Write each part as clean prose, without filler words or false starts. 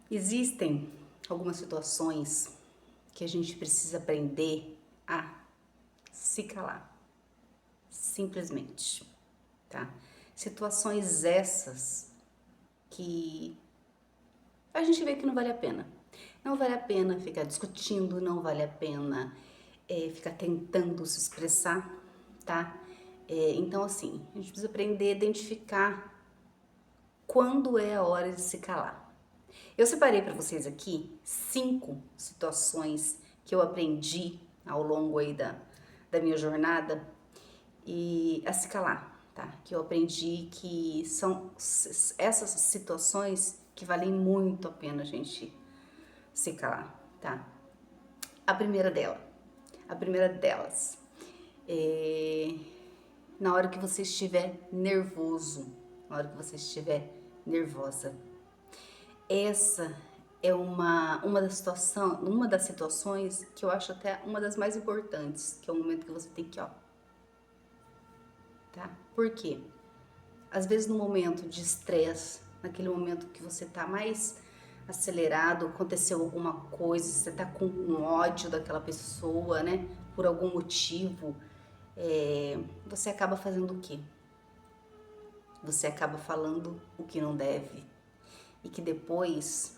Existem algumas situações que a gente precisa aprender a se calar, simplesmente, tá? Situações essas que a gente vê que não vale a pena. Não vale a pena ficar discutindo, não vale a pena ficar tentando se expressar, tá? Então, assim, a gente precisa aprender a identificar quando é a hora de se calar. Eu separei para vocês aqui 5 situações que eu aprendi ao longo aí da minha jornada e a se calar, tá? Que eu aprendi que são essas situações que valem muito a pena a gente se calar, tá? A primeira dela, a primeira delas, é na hora que você estiver nervoso, na hora que você estiver nervosa. Essa é uma das situações que eu acho até uma das mais importantes, que é o momento que você tem que, ó, tá? Por quê? Às vezes no momento de estresse, naquele momento que você tá mais acelerado, aconteceu alguma coisa, você tá com um ódio daquela pessoa, né? Por algum motivo, você acaba fazendo o quê? Você acaba falando o que não deve e que depois,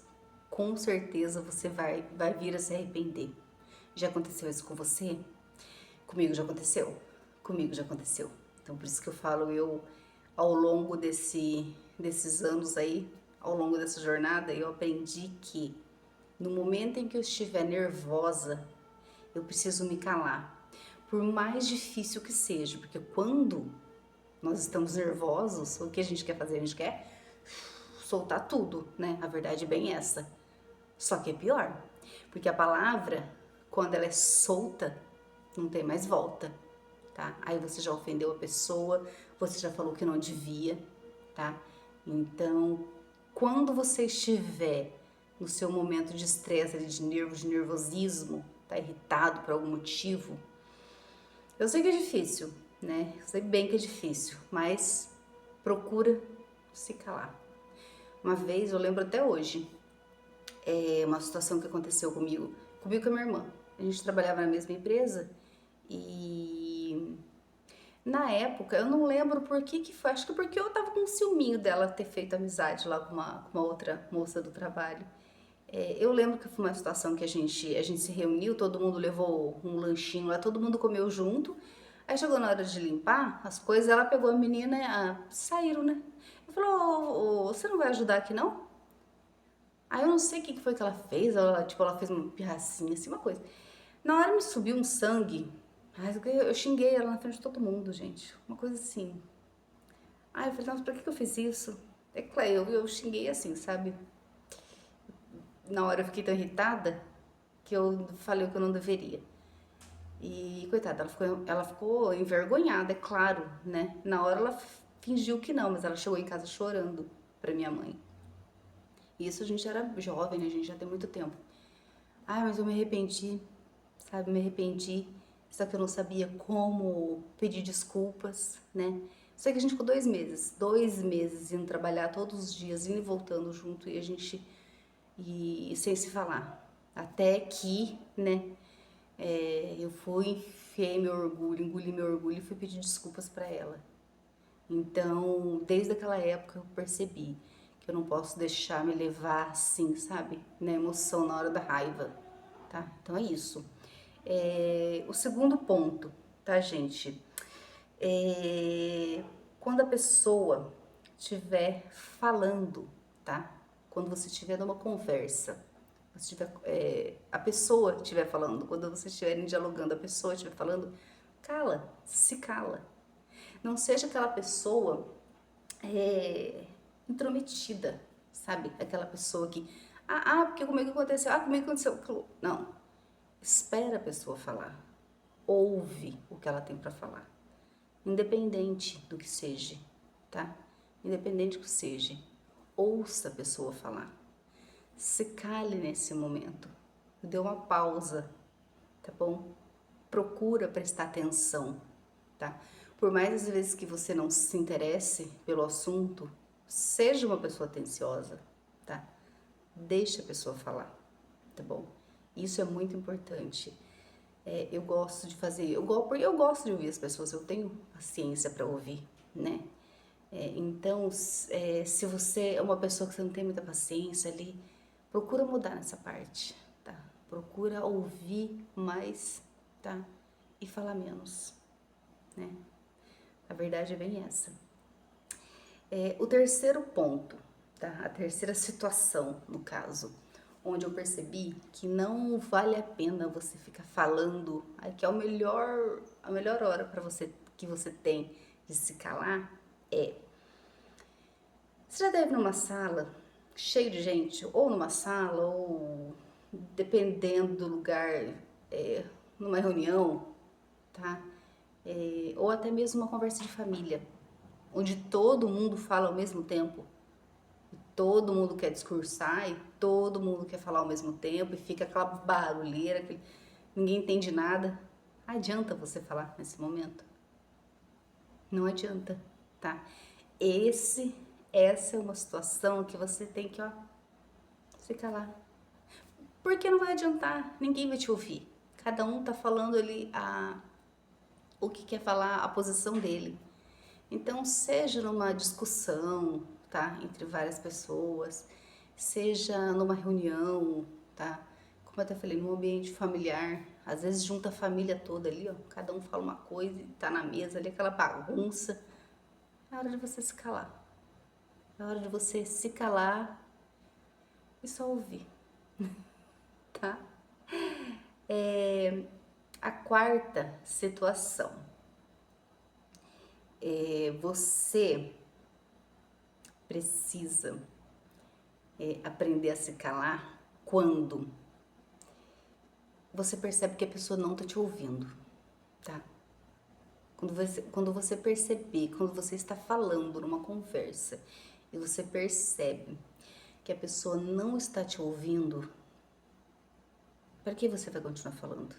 com certeza, você vai vir a se arrepender. Já aconteceu isso com você? Comigo já aconteceu. Comigo já aconteceu. Então, por isso que eu falo, eu, ao longo desses anos aí, ao longo dessa jornada, eu aprendi que no momento em que eu estiver nervosa, eu preciso me calar. Por mais difícil que seja, porque quando nós estamos nervosos, o que a gente quer fazer? A gente quer soltar tudo, né? A verdade é bem essa. Só que é pior, porque a palavra, quando ela é solta, não tem mais volta, tá? Aí você já ofendeu a pessoa, você já falou que não devia, tá? Então, quando você estiver no seu momento de estresse, de nervos, de nervosismo, tá irritado por algum motivo, eu sei que é difícil, né? Eu sei bem que é difícil, mas procura se calar. Uma vez, eu lembro até hoje, uma situação que aconteceu comigo e com a minha irmã. A gente trabalhava na mesma empresa e na época eu não lembro por que foi, acho que porque eu tava com um ciúminho dela ter feito amizade lá com uma outra moça do trabalho. Eu lembro que foi uma situação que a gente se reuniu, todo mundo levou um lanchinho lá, todo mundo comeu junto. Aí chegou na hora de limpar as coisas, ela pegou a menina e saíram, né? Eu falei, você não vai ajudar aqui não? Aí eu não sei o que foi que ela fez, ela fez uma pirracinha, assim, uma coisa. Na hora me subiu um sangue, eu xinguei ela na frente de todo mundo, gente. Uma coisa assim. Aí eu falei, nossa, pra que eu fiz isso? É claro, eu xinguei assim, sabe? Na hora eu fiquei tão irritada que eu falei o que eu não deveria. E, coitada, ela ficou envergonhada, é claro, né? Na hora ela fingiu que não, mas ela chegou em casa chorando pra minha mãe. E isso a gente era jovem, né? A gente já tem muito tempo. Ah, mas eu me arrependi, sabe? Me arrependi. Só que eu não sabia como pedir desculpas, né? Só que a gente ficou 2 meses indo trabalhar todos os dias, indo e voltando junto, e a gente, e sem se falar. Até que, né, eu fui, enfiei meu orgulho, engoli meu orgulho e fui pedir desculpas pra ela. Então, desde aquela época eu percebi que eu não posso deixar me levar assim, sabe? Na emoção, na hora da raiva, tá? Então é isso. O segundo ponto, tá, gente? É, quando a pessoa estiver falando, tá? Quando você estiver numa conversa, a pessoa estiver falando, quando vocês estiverem dialogando, a pessoa estiver falando, cala, se cala. Não seja aquela pessoa é, intrometida, sabe? Aquela pessoa que, porque comigo aconteceu, comigo aconteceu. Não, espera a pessoa falar, ouve o que ela tem para falar, independente do que seja, tá? Independente do que seja, ouça a pessoa falar, se cale nesse momento, dê uma pausa, tá bom? Procura prestar atenção, tá? Por mais às vezes que você não se interesse pelo assunto, seja uma pessoa atenciosa, tá? Deixa a pessoa falar, tá bom? Isso é muito importante. Eu gosto de fazer, porque eu gosto de ouvir as pessoas, eu tenho paciência para ouvir, né? Então, se você é uma pessoa que você não tem muita paciência ali, procura mudar nessa parte, tá? Procura ouvir mais, tá? E falar menos, né? A verdade é bem essa. O terceiro ponto, tá? A terceira situação, no caso, onde eu percebi que não vale a pena você ficar falando, que é a melhor hora para você que você tem de se calar é: você já deve numa sala cheio de gente, ou numa sala, ou dependendo do lugar, numa reunião, tá? Ou até mesmo uma conversa de família, onde todo mundo fala ao mesmo tempo, todo mundo quer discursar e todo mundo quer falar ao mesmo tempo e fica aquela barulheira que ninguém entende nada. Adianta você falar nesse momento? Não adianta, tá? Essa é uma situação que você tem que, ó, se calar. Porque não vai adiantar, ninguém vai te ouvir. Cada um tá falando ali o que quer falar, a posição dele. Então, seja numa discussão, tá, entre várias pessoas, seja numa reunião, tá, como eu até falei, num ambiente familiar, às vezes junta a família toda ali, ó, cada um fala uma coisa e tá na mesa ali, aquela bagunça. É hora de você se calar. É hora de você se calar e só ouvir, tá? A quarta situação é você precisa aprender a se calar quando você percebe que a pessoa não tá te ouvindo, tá? Quando você perceber, quando você está falando numa conversa e você percebe que a pessoa não está te ouvindo, para que você vai continuar falando?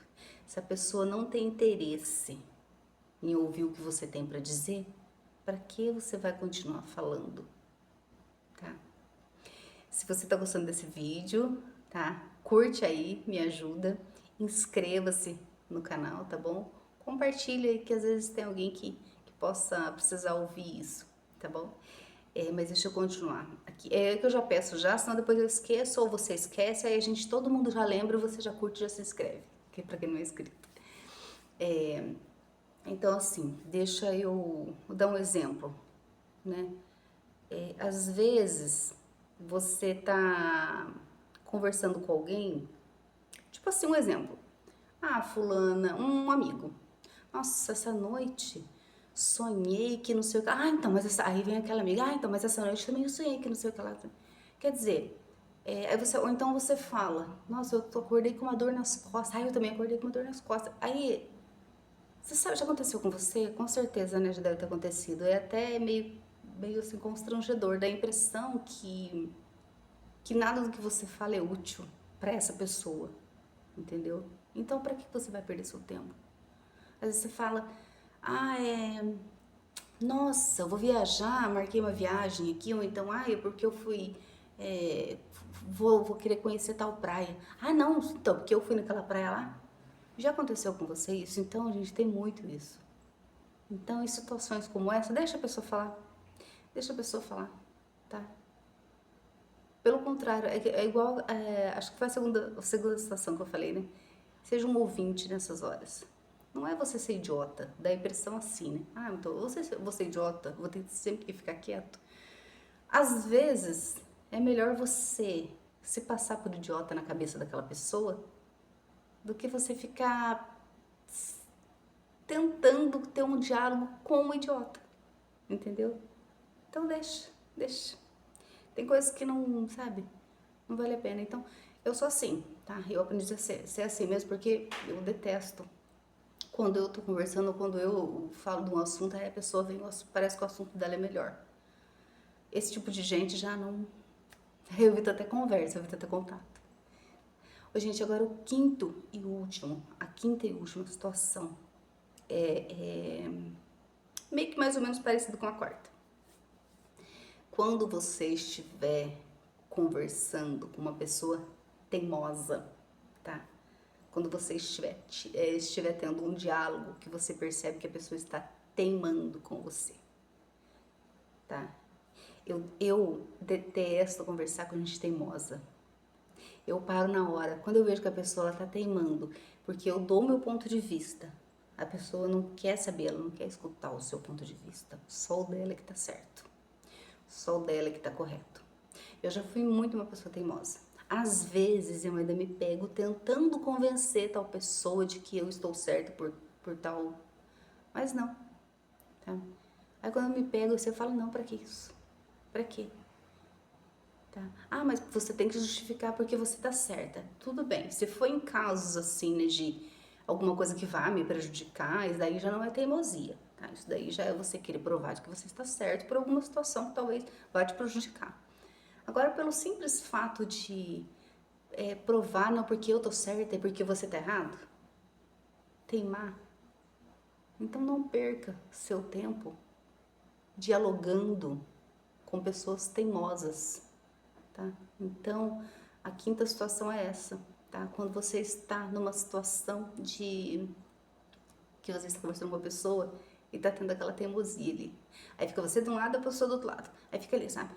Se a pessoa não tem interesse em ouvir o que você tem para dizer, para que você vai continuar falando, tá? Se você tá gostando desse vídeo, tá? Curte aí, me ajuda, inscreva-se no canal, tá bom? Compartilha aí que às vezes tem alguém que possa precisar ouvir isso, tá bom? Mas deixa eu continuar aqui. É que eu já peço já, senão depois eu esqueço ou você esquece, aí todo mundo já lembra, você já curte e já se inscreve, que é pra quem não é inscrito. Então assim, deixa eu dar um exemplo, né? Às vezes você tá conversando com alguém, tipo assim, um exemplo. Ah, fulana, um amigo. Nossa, essa noite sonhei que não sei o que. Ah, então, mas essa. Aí vem aquela amiga. Ah, então, mas essa noite também eu sonhei que não sei o que lá. Quer dizer, aí você, ou então você fala: Nossa, acordei com uma dor nas costas. Ah, eu também acordei com uma dor nas costas. Aí, você sabe, já aconteceu com você? Com certeza, né? Já deve ter acontecido. É até meio assim constrangedor. Dá a impressão que nada do que você fala é útil para essa pessoa, entendeu? Então, para que você vai perder seu tempo? Às vezes você fala, nossa, eu vou viajar, marquei uma viagem aqui, ou então, é porque eu fui, vou querer conhecer tal praia. Ah, não, então, porque eu fui naquela praia lá. Já aconteceu com você isso? Então, a gente tem muito isso. Então, em situações como essa, deixa a pessoa falar. Deixa a pessoa falar, tá? Pelo contrário, é igual, acho que foi a segunda situação que eu falei, né? Seja um ouvinte nessas horas. Não é você ser idiota, dá a impressão assim, né? Ah, então vou ser idiota, vou ter sempre que ficar quieto. Às vezes, é melhor você se passar por idiota na cabeça daquela pessoa do que você ficar tentando ter um diálogo com o idiota, entendeu? Então deixa. Tem coisas que não, sabe, não vale a pena. Então, eu sou assim, tá? Eu aprendi a ser assim mesmo porque eu detesto. Quando eu tô conversando, quando eu falo de um assunto, aí a pessoa vem, parece que o assunto dela é melhor. Esse tipo de gente já não. Eu evito até conversa, eu evito até contato. Ô, gente, agora o quinto e último, a quinta e última situação é meio que mais ou menos parecido com a quarta. Quando você estiver conversando com uma pessoa teimosa, tá? Quando você estiver tendo um diálogo que você percebe que a pessoa está teimando com você, tá? Eu detesto conversar com gente teimosa. Eu paro na hora. Quando eu vejo que a pessoa ela tá teimando, porque eu dou o meu ponto de vista. A pessoa não quer saber, ela não quer escutar o seu ponto de vista. Só o dela que tá certo. Só o dela que tá correto. Eu já fui muito uma pessoa teimosa. Às vezes eu ainda me pego tentando convencer tal pessoa de que eu estou certa por tal. Mas não, tá? Aí quando eu me pego, você fala, não, pra que isso? Pra quê? Tá? Ah, mas você tem que justificar porque você tá certa. Tudo bem, se for em casos assim, né, de alguma coisa que vá me prejudicar, isso daí já não é teimosia, tá? Isso daí já é você querer provar de que você está certo por alguma situação que talvez vá te prejudicar. Agora, pelo simples fato de provar, não porque eu tô certa e porque você tá errado, teimar, então não perca seu tempo dialogando com pessoas teimosas, tá? Então, a quinta situação é essa, tá? Quando você está numa situação de que você está conversando com uma pessoa e tá tendo aquela teimosia ali. Aí fica você de um lado, a pessoa do outro lado. Aí fica ali, sabe?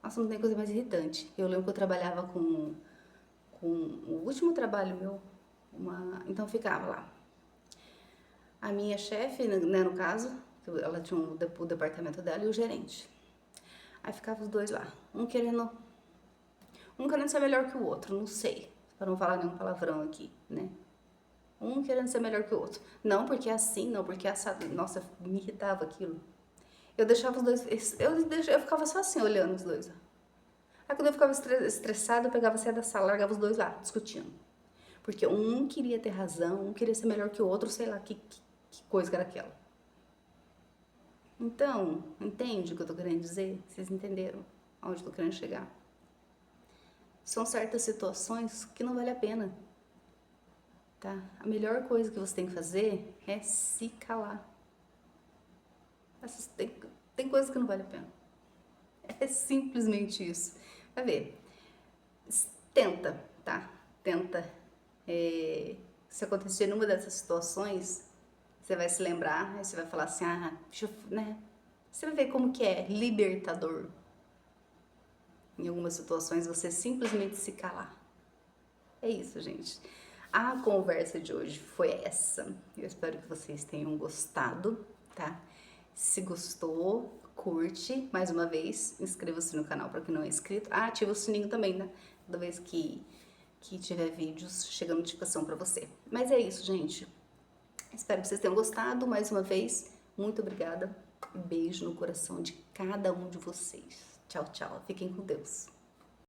Nossa, não tem coisa mais irritante. Eu lembro que eu trabalhava com o último trabalho meu, então eu ficava lá. A minha chefe, né, no caso, ela tinha o departamento dela e o gerente. Aí ficava os dois lá, um querendo ser melhor que o outro, não sei, para não falar nenhum palavrão aqui, né? Um querendo ser melhor que o outro. Não porque é assim, não porque é assado. Nossa, me irritava aquilo. Eu deixava os dois, eu ficava só assim olhando os dois. Aí quando eu ficava estressada, eu pegava a saia da sala, largava os dois lá, discutindo. Porque um queria ter razão, um queria ser melhor que o outro, sei lá que coisa que era aquela. Então, entende o que eu tô querendo dizer? Vocês entenderam aonde eu tô querendo chegar? São certas situações que não vale a pena, tá? A melhor coisa que você tem que fazer é se calar. Tem coisas que não vale a pena. É simplesmente isso. Vai ver. Tenta, tá? Tenta. Se acontecer numa dessas situações, você vai se lembrar, aí você vai falar assim, né? Você vai ver como que é libertador. Em algumas situações, você simplesmente se calar. É isso, gente. A conversa de hoje foi essa. Eu espero que vocês tenham gostado, tá? Se gostou, curte mais uma vez, inscreva-se no canal para quem não é inscrito. Ativa o sininho também, né? Toda vez que tiver vídeos, chega a notificação para você. Mas é isso, gente. Espero que vocês tenham gostado. Mais uma vez, muito obrigada. Beijo no coração de cada um de vocês. Tchau, tchau. Fiquem com Deus.